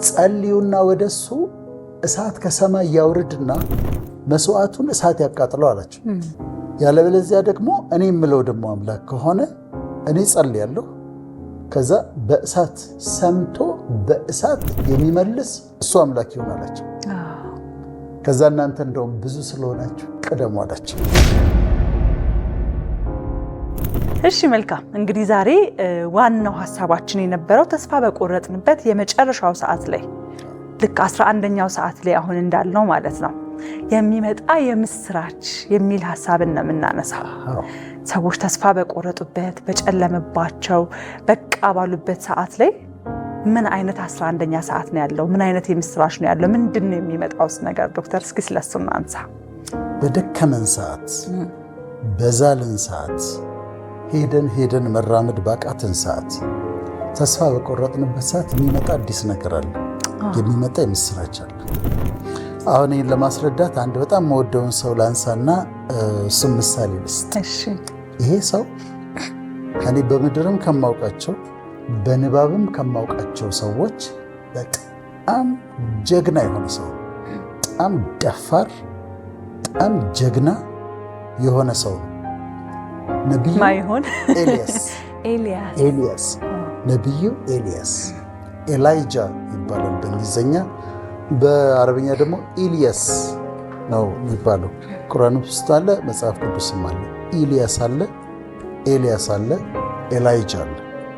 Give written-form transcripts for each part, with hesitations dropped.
ጸልዩና ወደሱ እሳት ከሰማይ ያውርድና መስዋዕቱን እሳት ያቃጥለው አላቸው። ያለበለዚያ ደግሞ እኔ የምለው ደግሞ አምላክ ከሆነ እኔ ጸልያለሁ፣ ከዛ በእሳት ሰምቶ በእሳት የሚመልስ እሱ አምላክ ይሆን አላቸው። ከዛ እናንተ እንደውም ብዙ ስለሆናችሁ ቅደሙ አላቸው። እሺ መልካም። እንግዲህ ዛሬ ዋናው ሐሳባችን የነበረው ተስፋ በቆረጥንበት የመጨረሻው ሰዓት ላይ ልክ 11ኛው ሰዓት ላይ አሁን እንዳልነው ማለት ነው የሚመጣ የምስራች የሚል ሐሳብን ነው የምናነሳው። ሰዎች ተስፋ በቆረጡበት በጨለመባቸው በቃ ባሉበት ሰዓት ላይ ምን አይነት 11ኛ ሰዓት ነው ያለው? ምን አይነት የምስራች ነው ያለው? ምንድነው የሚመጣውስ ነገር? ዶክተር እስኪ ስለሱ እናንሳ። በደከመን ሰዓት፣ በዛልን ሰዓት፣ ሄደን መራመድ ባቃተን ሰዓት፣ ተስፋ በቆረጥንበት ሰዓት የሚመጣ አዲስ ነገር አለ፣ የሚመጣ የምስራች አለ። አሁን ይህን ለማስረዳት አንድ በጣም መወደውን ሰው ላንሳና ስም ምሳሌ ልስጥ። ይሄ ሰው እኔ በምድርም ከማውቃቸው በንባብም ከማውቃቸው ሰዎች በጣም ጀግና የሆነ ሰው፣ በጣም ደፋር፣ በጣም ጀግና የሆነ ሰው ነው። ነቢዩ ኤልያስ ነቢዩ ኤልያስ ኤላይጃ ይባላል በእንግሊዝኛ፣ በአረብኛ ደግሞ ኢልያስ ነው የሚባለው። ቁርአን ውስጥ አለ፣ መጽሐፍ ቅዱስም አለ። ኢልያስ አለ፣ ኤልያስ አለ፣ ኤላይጃ አለ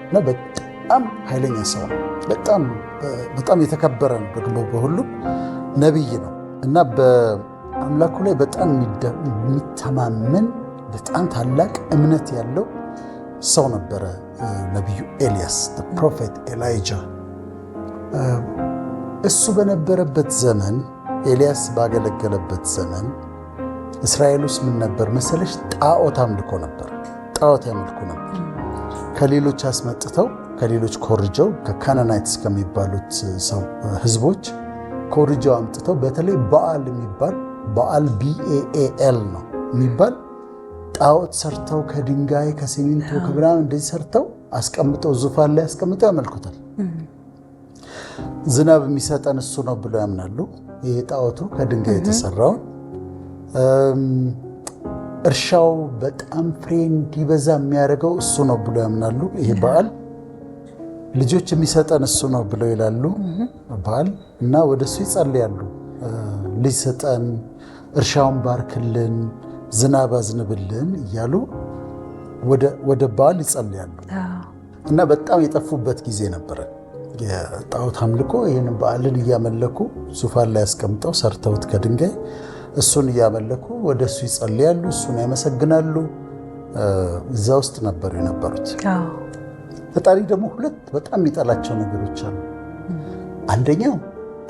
እና በጣም ኃይለኛ ሰው ነው። በጣም የተከበረ ነው ደግሞ በሁሉም ነቢይ ነው እና በአምላኩ ላይ በጣም የሚተማመን በጣም ታላቅ እምነት ያለው ሰው ነበረ ነቢዩ ኤልያስ ፕሮፌት ኤላይጃ። እሱ በነበረበት ዘመን፣ ኤልያስ ባገለገለበት ዘመን እስራኤል ውስጥ ምን ነበር መሰለሽ? ጣዖት አምልኮ ነበር። ጣዖት ያመልኩ ነበር። ከሌሎች አስመጥተው ከሌሎች ኮርጀው ከካናናይትስ ከሚባሉት ህዝቦች ኮርጀው አምጥተው በተለይ በዓል የሚባል በዓል BAAL ነው የሚባል ጣዖት ሰርተው ከድንጋይ ከሲሚንቶ ከምናምን እንደዚህ ሰርተው አስቀምጠው ዙፋን ላይ አስቀምጠው ያመልኩታል። ዝናብ የሚሰጠን እሱ ነው ብለው ያምናሉ። ይሄ ጣዖቱ ከድንጋይ የተሰራውን እርሻው በጣም ፍሬ እንዲበዛ የሚያደርገው እሱ ነው ብለው ያምናሉ። ይሄ በዓል ልጆች የሚሰጠን እሱ ነው ብለው ይላሉ በዓል እና ወደሱ ይጸልያሉ። ልጅ ሰጠን፣ እርሻውን ባርክልን፣ ዝናብ አዝንብልን እያሉ ወደ በዓል ይጸልያሉ እና በጣም የጠፉበት ጊዜ ነበረ። የጣዖት አምልኮ ይህን በዓልን እያመለኩ ዙፋን ላይ ያስቀምጠው ሰርተውት ከድንጋይ እሱን እያመለኩ ወደ እሱ ይጸልያሉ፣ እሱን ያመሰግናሉ። እዛ ውስጥ ነበሩ የነበሩት። ፈጣሪ ደግሞ ሁለት በጣም የሚጠላቸው ነገሮች አሉ። አንደኛው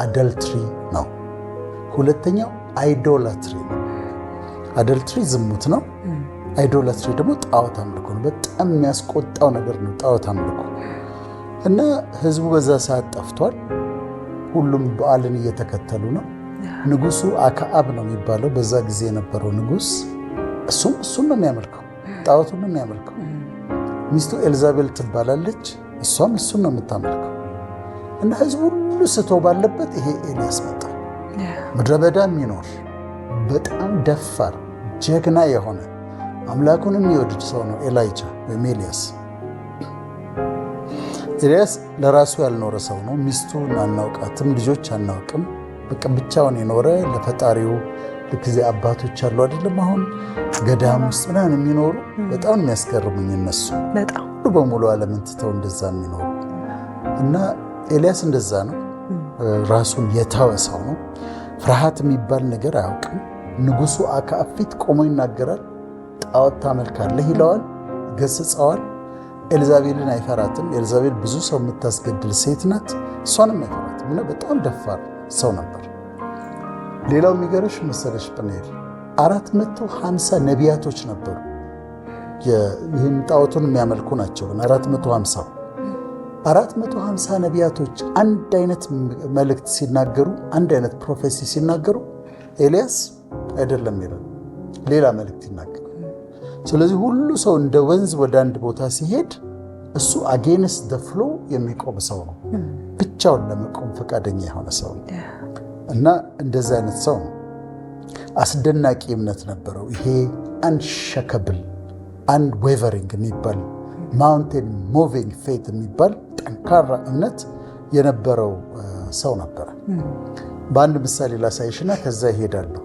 አደልትሪ ነው። ሁለተኛው አይዶላትሪ ነው። አደልትሪ ዝሙት ነው። አይዶላትሪ ደግሞ ጣዖት አምልኮ ነው። በጣም የሚያስቆጣው ነገር ነው ጣዖት አምልኮ እና ህዝቡ በዛ ሰዓት ጠፍቷል። ሁሉም በዓልን እየተከተሉ ነው። ንጉሱ አክዓብ ነው የሚባለው በዛ ጊዜ የነበረው ንጉስ። እሱም ነው የሚያመልከው፣ ጣዖቱን ነው የሚያመልከው። ሚስቱ ኤልዛቤል ትባላለች፣ እሷም እሱን ነው የምታመልከው። እና ህዝቡ ሁሉ ስቶ ባለበት ይሄ ኤልያስ መጣ። ምድረ በዳ የሚኖር በጣም ደፋር ጀግና የሆነ አምላኩን የሚወድድ ሰው ነው ኤላይጃ ወይም ኤልያስ። ኤልያስ ለራሱ ያልኖረ ሰው ነው። ሚስቱን አናውቃትም፣ ልጆች አናውቅም። በቃ ብቻውን የኖረ ለፈጣሪው ልክ ጊዜ አባቶች አሉ አይደለም፣ አሁን ገዳም ውስጥ ምናምን የሚኖሩ በጣም የሚያስገርሙኝ እነሱ በጣም ሁሉ በሙሉ ዓለምን ትተው እንደዛ የሚኖሩ እና ኤልያስ እንደዛ ነው። ራሱን የተወ ሰው ነው። ፍርሃት የሚባል ነገር አያውቅም። ንጉሱ አክዓብ ፊት ቆሞ ይናገራል። ጣዖት ታመልካለህ ይለዋል፣ ገስጸዋል። ኤልዛቤልን አይፈራትም። ኤልዛቤል ብዙ ሰው የምታስገድል ሴት ናት። እሷንም አይፈራትም እና በጣም ደፋር ሰው ነበር። ሌላው የሚገርምሽ መሰለሽ ጵንኤል 450 ነቢያቶች ነበሩ። ይህን ጣዖቱን የሚያመልኩ ናቸው። 450 ነቢያቶች አንድ አይነት መልእክት ሲናገሩ፣ አንድ አይነት ፕሮፌሲ ሲናገሩ ኤልያስ አይደለም ይላል፣ ሌላ መልእክት ይናገራል። ስለዚህ ሁሉ ሰው እንደ ወንዝ ወደ አንድ ቦታ ሲሄድ እሱ አጌንስት ደ ፍሎ የሚቆም ሰው ነው። ብቻውን ለመቆም ፈቃደኛ የሆነ ሰው ነው እና እንደዚህ አይነት ሰው ነው። አስደናቂ እምነት ነበረው። ይሄ አንሸከብል አንዌቨሪንግ የሚባል ማውንቴን ሙቪንግ ፌት የሚባል ጠንካራ እምነት የነበረው ሰው ነበረ። በአንድ ምሳሌ ላሳይሽና ከዛ ይሄዳለሁ።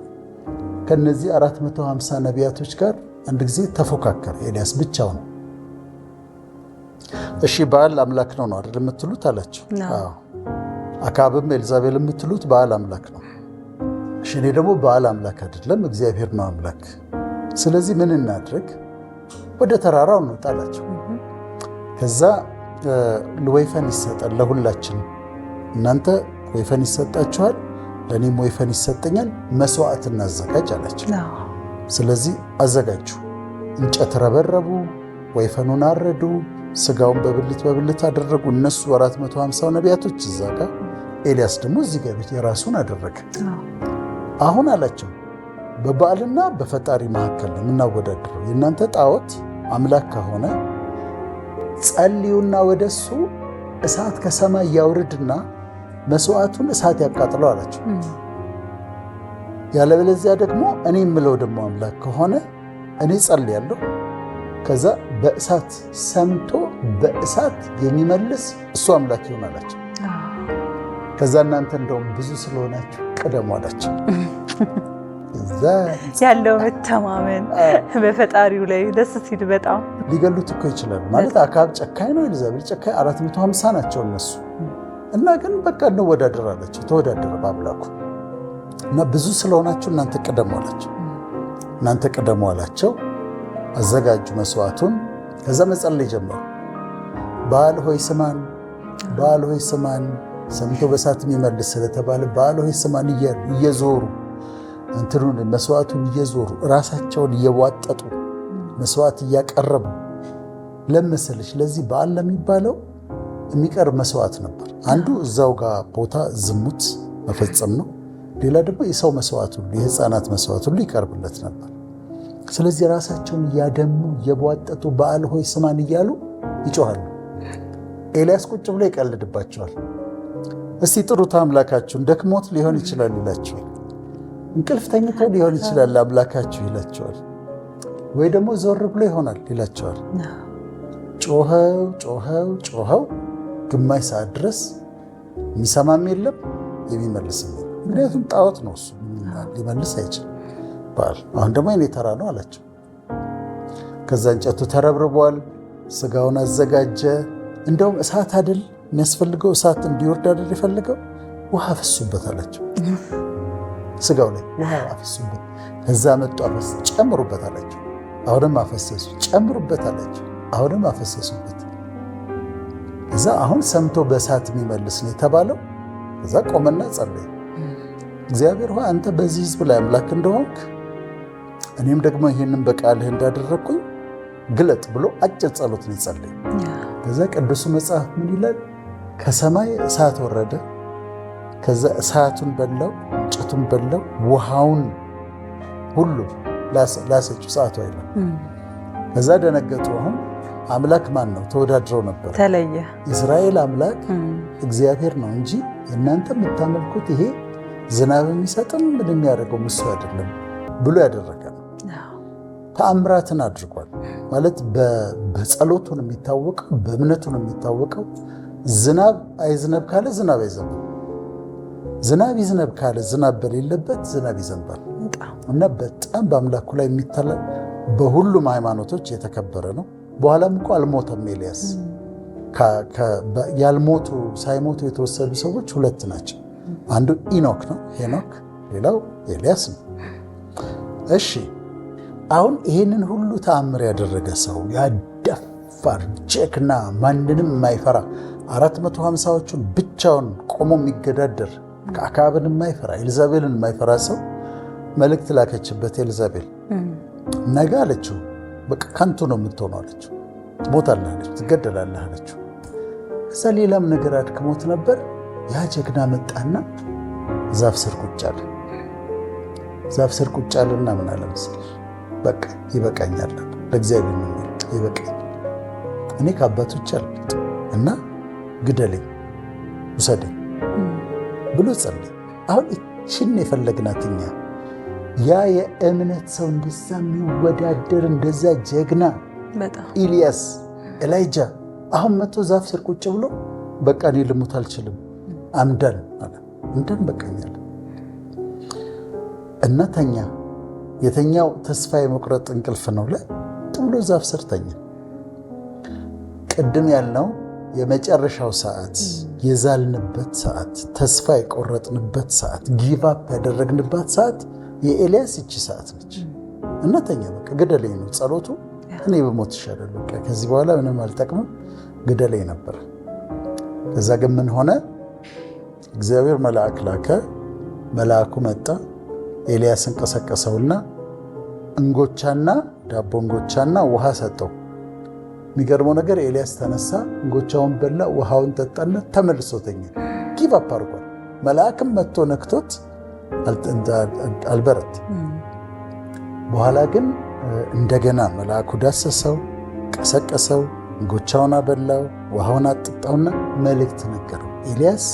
ከነዚህ 450 ነቢያቶች ጋር አንድ ጊዜ ተፎካከረ ኤልያስ ብቻውን። እሺ በዓል አምላክ ነው አይደል የምትሉት አላቸው። አካብም ኤልዛቤል የምትሉት በዓል አምላክ ነው። እሺ እኔ ደግሞ በዓል አምላክ አይደለም እግዚአብሔር ነው አምላክ። ስለዚህ ምን እናድርግ? ወደ ተራራው እንውጣ አላቸው። ከዛ ወይፈን ይሰጣል ለሁላችን። እናንተ ወይፈን ይሰጣችኋል፣ ለእኔም ወይፈን ይሰጠኛል፣ መስዋዕት እናዘጋጅ አላቸው። ስለዚህ አዘጋጁ። እንጨት ረበረቡ፣ ወይፈኑን አረዱ፣ ስጋውን በብልት በብልት አደረጉ። እነሱ 450 ነቢያቶች እዛ ጋር፣ ኤልያስ ደግሞ እዚህ ጋር ቤት የራሱን አደረገ። አሁን አላቸው በበዓልና በፈጣሪ መካከል ነው የምናወዳድረው። የእናንተ ጣዖት አምላክ ከሆነ ጸልዩና ወደሱ እሳት ከሰማይ ያውርድና መስዋዕቱን እሳት ያቃጥለው አላቸው። ያለበለዚያ ደግሞ እኔ የምለው ደግሞ አምላክ ከሆነ እኔ ጸልያለሁ፣ ከዛ በእሳት ሰምቶ በእሳት የሚመልስ እሱ አምላክ ይሆን አላቸው። ከዛ እናንተ እንደውም ብዙ ስለሆናችሁ ቅደሙ አላቸው። ያለው መተማመን በፈጣሪው ላይ ደስ ሲል በጣም ሊገሉት እኮ ይችላሉ። ማለት አካብ ጨካኝ ነው፣ ኤልዛቤል ጨካኝ፣ 450 ናቸው እነሱ እና ግን በቃ እንወዳደር አላቸው። ተወዳደረ በአምላኩ እና ብዙ ስለሆናችሁ እናንተ ቅደሙ አላቸው። እናንተ ቅደሙ አላቸው። አዘጋጁ መስዋዕቱን። ከዛ መጸለይ ጀመሩ። በዓል ሆይ ስማን፣ በዓል ሆይ ስማን፣ ሰምቶ በእሳት የሚመልስ ስለተባለ በዓል ሆይ ስማን እያሉ እየዞሩ እንትኑን መስዋዕቱን እየዞሩ ራሳቸውን እየዋጠጡ መስዋዕት እያቀረቡ ለመሰለሽ ለዚህ በዓል ለሚባለው የሚቀርብ መስዋዕት ነበር። አንዱ እዛው ጋር ቦታ ዝሙት መፈጸም ነው። ሌላ ደግሞ የሰው መስዋዕት ሁሉ የህፃናት መስዋዕት ሁሉ ይቀርብለት ነበር። ስለዚህ ራሳቸውን እያደሙ እየቧጠጡ በዓል ሆይ ስማን እያሉ ይጮሃሉ። ኤልያስ ቁጭ ብሎ ይቀልድባቸዋል። እስቲ ጥሩት አምላካችሁን፣ ደክሞት ሊሆን ይችላል ይላቸዋል። እንቅልፍ ተኝቶ ሊሆን ይችላል አምላካችሁ ይላቸዋል። ወይ ደግሞ ዞር ብሎ ይሆናል ይላቸዋል። ጮኸው ጮኸው ጮኸው ግማሽ ሰዓት ድረስ የሚሰማም የለም የሚመልስም የለም። ምክንያቱም ጣዖት ነው እሱ፣ ሊመልስ አይችልም። በዓል አሁን ደግሞ የኔ ተራ ነው አላቸው። ከዛ እንጨቱ ተረብርቧል፣ ስጋውን አዘጋጀ። እንደውም እሳት አይደል የሚያስፈልገው፣ እሳት እንዲወርድ አይደል የፈለገው፣ ውሃ አፈሱበት አላቸው። ስጋው ላይ ውሃ አፈሱበት። ከዛ መጡ፣ አፈስ ጨምሩበት አላቸው። አሁንም አፈሰሱ፣ ጨምሩበት አላቸው። አሁንም አፈሰሱበት። ከዛ አሁን ሰምቶ በእሳት የሚመልስ ነው የተባለው። ከዛ ቆመና ጸለየ። እግዚአብሔር ሆይ አንተ በዚህ ሕዝብ ላይ አምላክ እንደሆንክ እኔም ደግሞ ይህንን በቃልህ እንዳደረግኩኝ ግለጥ ብሎ አጭር ጸሎት ነው የጸለየ። ከዛ ቅዱሱ መጽሐፍ ምን ይላል? ከሰማይ እሳት ወረደ። ከዛ እሳቱን በላው፣ እንጨቱን በላው፣ ውሃውን ሁሉ ላሰችው፣ ሰዓቱ አይለም። ከዛ ደነገጡ። አሁን አምላክ ማን ነው? ተወዳድረው ነበር። ተለየ። እስራኤል አምላክ እግዚአብሔር ነው እንጂ እናንተ የምታመልኩት ይሄ ዝናብ የሚሰጥም ምን የሚያደርገው እሱ አይደለም ብሎ ያደረገ ነው። ተአምራትን አድርጓል ማለት በጸሎቱ ነው የሚታወቀው፣ በእምነቱ ነው የሚታወቀው። ዝናብ አይዝነብ ካለ ዝናብ አይዘንብም። ዝናብ ይዝነብ ካለ ዝናብ በሌለበት ዝናብ ይዘንባል። እና በጣም በአምላኩ ላይ የሚተላ በሁሉም ሃይማኖቶች የተከበረ ነው። በኋላም እኮ አልሞተም ኤልያስ። ያልሞቱ ሳይሞቱ የተወሰዱ ሰዎች ሁለት ናቸው። አንዱ ኢኖክ ነው ሄኖክ፣ ሌላው ኤልያስ ነው። እሺ አሁን ይህንን ሁሉ ተአምር ያደረገ ሰው ያደፋር ጀግና፣ ማንንም የማይፈራ 450ዎቹን ብቻውን ቆሞ የሚገዳደር ከአካብን የማይፈራ ኤልዛቤልን የማይፈራ ሰው መልእክት ላከችበት። ኤልዛቤል ነገ አለችው በቃ ከንቱ ነው የምትሆነው አለችው። ትሞታለህ አለችው፣ ትገደላለህ አለችው። ከዛ ሌላም ነገር አድክሞት ነበር። ያ ጀግና መጣና ዛፍ ስር ቁጭ አለ። ዛፍ ስር ቁጭ አለና ምን አለ መሰለሽ? በቃ ይበቃኛል፣ ለእግዚአብሔር ነው ይበቃኛል። እኔ ከአባቶች አልበልጥ እና ግደለኝ ውሰደኝ ብሎ ጸለየ። አሁን እችን የፈለግናት እኛ ያ የእምነት ሰው እንደዛ የሚወዳደር እንደዛ ጀግና ኤልያስ ኤላይጃ አሁን መጥቶ ዛፍ ስር ቁጭ ብሎ በቃ እኔ ልሙት አልችልም አምዳን አለ። አምዳን በቃኛል እና ተኛ። የተኛው ተስፋ የመቁረጥ እንቅልፍ ነው። ለጥ ብሎ ዛፍ ስር ተኛ። ቅድም ያልነው የመጨረሻው ሰዓት፣ የዛልንበት ሰዓት፣ ተስፋ የቆረጥንበት ሰዓት፣ ጊቭ አፕ ያደረግንበት ሰዓት የኤልያስ እቺ ሰዓት ነች እና ተኛ። በቃ ግደለኝ ነው ጸሎቱ። እኔ በሞት ይሻላል፣ በቃ ከዚህ በኋላ ምንም አልጠቅምም፣ ግደለኝ ነበር። ከዛ ግን ምን ሆነ? እግዚአብሔር መልአክ ላከ። መልአኩ መጣ፣ ኤልያስን ቀሰቀሰውና እንጎቻና ዳቦ እንጎቻና ውሃ ሰጠው። የሚገርመው ነገር ኤልያስ ተነሳ፣ እንጎቻውን በላ፣ ውሃውን ጠጣና ተመልሶ ተኛ። ጊቭ አፕ አድርጓል። መልአክም መጥቶ ነክቶት አልበረት። በኋላ ግን እንደገና መልአኩ ዳሰሰው፣ ቀሰቀሰው፣ እንጎቻውን አበላው፣ ውሃውን አጠጣውና መልእክት ነገረው። ኤልያስ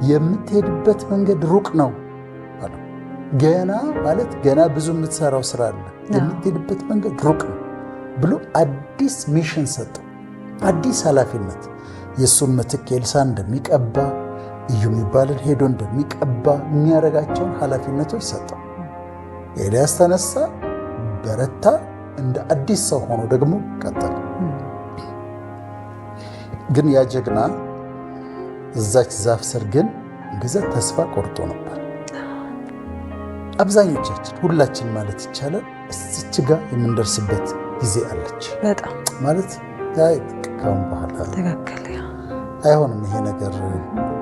የምትሄድበት መንገድ ሩቅ ነው አለው። ገና ማለት ገና ብዙ የምትሰራው ስራ አለ፣ የምትሄድበት መንገድ ሩቅ ነው ብሎ አዲስ ሚሽን ሰጠው፣ አዲስ ኃላፊነት። የእሱን ምትክ ኤልሳ እንደሚቀባ እዩ የሚባልን ሄዶ እንደሚቀባ የሚያደርጋቸውን ኃላፊነቶች ሰጠው። ኤልያስ ተነሳ፣ በረታ፣ እንደ አዲስ ሰው ሆኖ ደግሞ ቀጠለ። ግን ያ ጀግና እዛች ዛፍ ስር ግን ጊዜ ተስፋ ቆርጦ ነበር። አብዛኞቻችን ሁላችን ማለት ይቻላል እዚች ጋር የምንደርስበት ጊዜ አለች። በጣም ማለት ካሁን በኋላ ተከከለ አይሆንም ይሄ ነገር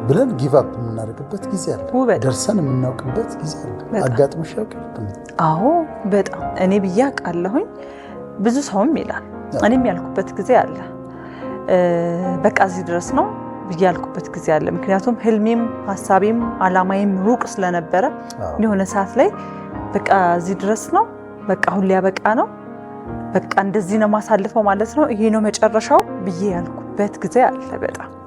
ብለን ጊቭ አፕ የምናደርግበት ጊዜ አለ። ደርሰን የምናውቅበት ጊዜ አለ። አጋጥሞሽ ያውቃል? አዎ በጣም እኔ ብዬ አውቃለሁኝ። ብዙ ሰውም ይላል፣ እኔም ያልኩበት ጊዜ አለ። በቃ እዚህ ድረስ ነው ብዬ ያልኩበት ጊዜ አለ። ምክንያቱም ህልሜም ሀሳቤም አላማዬም ሩቅ ስለነበረ የሆነ ሰዓት ላይ በቃ እዚህ ድረስ ነው፣ በቃ አሁን ሊያበቃ ነው፣ በቃ እንደዚህ ነው ማሳልፈው ማለት ነው፣ ይሄ ነው መጨረሻው ብዬ ያልኩበት ጊዜ አለ በጣም